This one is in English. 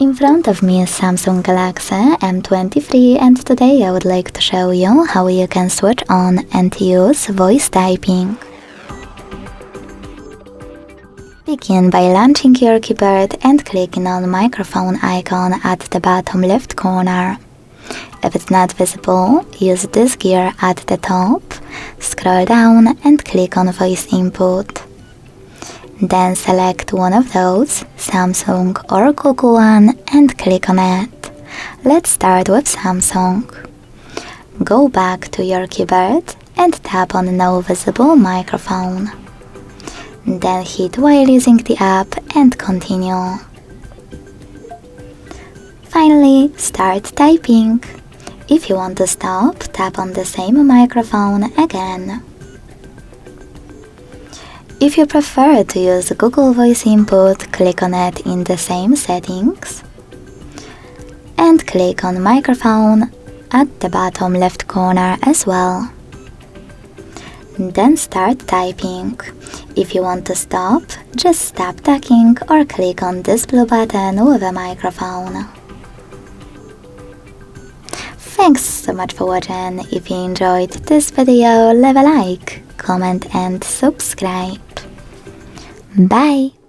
In front of me is Samsung Galaxy M23 and today I would like to show you how you can switch on and use voice typing. Begin by launching your keyboard and clicking on microphone icon at the bottom left corner. If it's not visible, use this gear at the top, scroll down and click on voice input. Then select one of those, Samsung or Google one, and click on it. Let's start with Samsung. Go back to your keyboard and tap on No Visible Microphone. Then hit while using the app and continue. Finally, start typing. If you want to stop, tap on the same microphone again. If you prefer to use Google Voice input, click on it in the same settings and click on microphone at the bottom left corner as well. Then start typing. If you want to stop, just stop talking or click on this blue button with a microphone. Thanks so much for watching. If you enjoyed this video, leave a like, comment and subscribe. Bye!